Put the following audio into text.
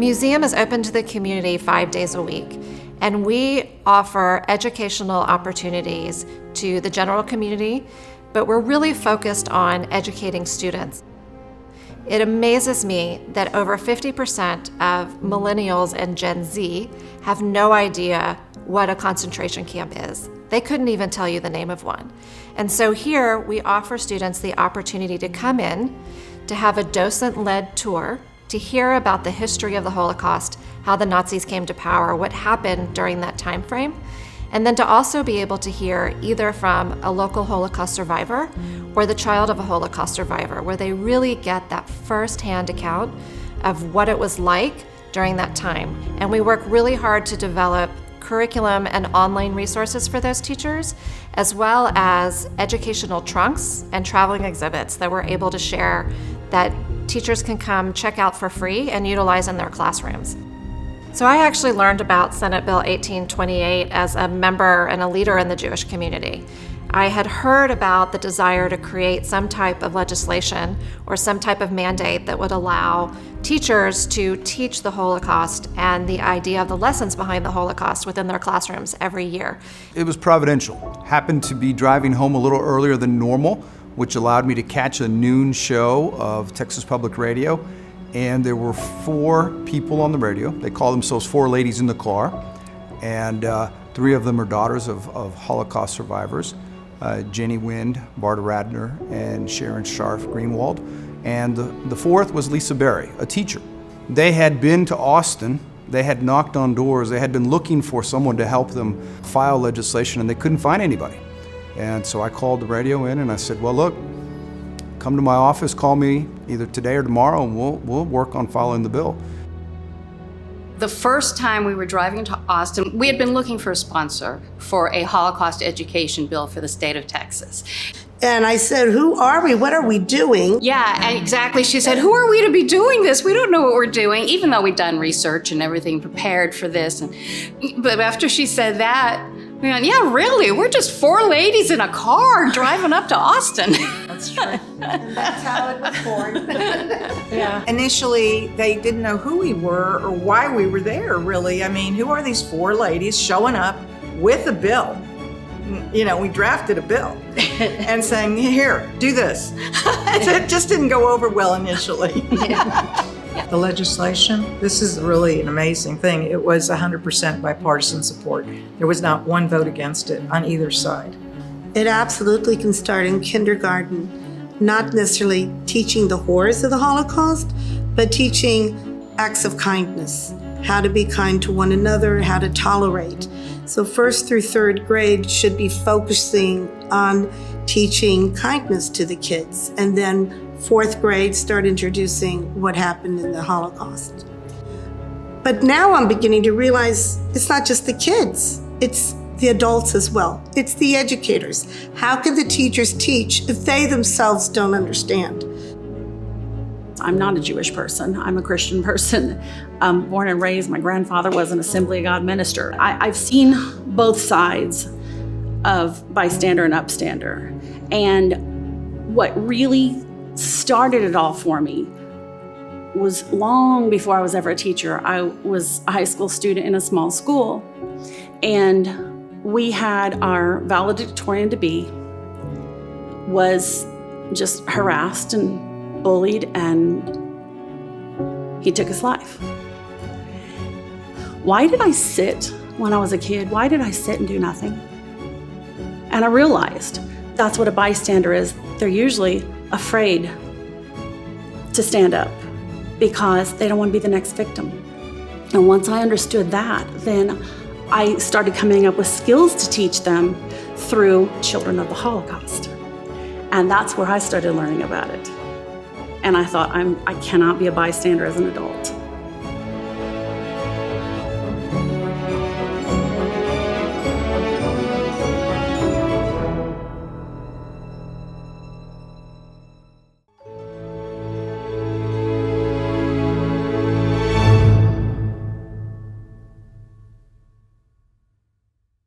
museum is open to the community 5 days a week, and we offer educational opportunities to the general community, but we're really focused on educating students. It amazes me that over 50% of millennials and Gen Z have no idea what a concentration camp is. They couldn't even tell you the name of one. And so here we offer students the opportunity to come in, to have a docent-led tour, to hear about the history of the Holocaust, how the Nazis came to power, what happened during that time frame, and then to also be able to hear either from a local Holocaust survivor or the child of a Holocaust survivor, where they really get that first-hand account of what it was like during that time. And we work really hard to develop curriculum and online resources for those teachers, as well as educational trunks and traveling exhibits that we're able to share that teachers can come check out for free and utilize in their classrooms. So I actually learned about Senate Bill 1828 as a member and a leader in the Jewish community. I had heard about the desire to create some type of legislation or some type of mandate that would allow teachers to teach the Holocaust and the idea of the lessons behind the Holocaust within their classrooms every year. It was providential. Happened to be driving home a little earlier than normal, which allowed me to catch a noon show of Texas Public Radio. And there were 4 people on the radio. They call themselves 4 ladies in the car. And 3 of them are daughters of Holocaust survivors. Jenny Wind, Barda Radner, and Sharon Scharf Greenwald. And the 4th was Lisa Berry, a teacher. They had been to Austin, they had knocked on doors, they had been looking for someone to help them file legislation, and they couldn't find anybody. And so I called the radio in and I said, well, look, come to my office, call me either today or tomorrow, and we'll work on following the bill. The first time we were driving to Austin, we had been looking for a sponsor for a Holocaust education bill for the state of Texas. And I said, who are we? What are we doing? Yeah, exactly. She said, who are we to be doing this? We don't know what we're doing, even though we'd done research and everything prepared for this. But after she said that, we went, yeah, really? We're just 4 ladies in a car driving up to Austin. That's true. And that's how it was born. Yeah. Initially, they didn't know who we were or why we were there, really. I mean, who are these 4 ladies showing up with a bill? You know, we drafted a bill and saying, here, do this. It just didn't go over well initially. Yeah. The legislation, this is really an amazing thing. It was 100% bipartisan support. There was not one vote against it on either side. It absolutely can start in kindergarten, not necessarily teaching the horrors of the Holocaust, but teaching acts of kindness, how to be kind to one another, how to tolerate. So 1st through 3rd grade should be focusing on teaching kindness to the kids, and then 4th grade start introducing what happened in the Holocaust. But now I'm beginning to realize it's not just the kids, it's the adults as well. It's the educators. How can the teachers teach if they themselves don't understand? I'm not a Jewish person. I'm a Christian person. Born and raised, my grandfather was an Assembly of God minister. I've seen both sides of bystander and upstander. And what really started it all for me was long before I was ever a teacher. I was a high school student in a small school, and we had our valedictorian-to-be was just harassed and bullied, and he took his life. Why did I sit when I was a kid? Why did I sit and do nothing? And I realized that's what a bystander is. They're usually afraid to stand up because they don't want to be the next victim. And once I understood that, then I started coming up with skills to teach them through Children of the Holocaust. And that's where I started learning about it. And I thought, I cannot be a bystander as an adult.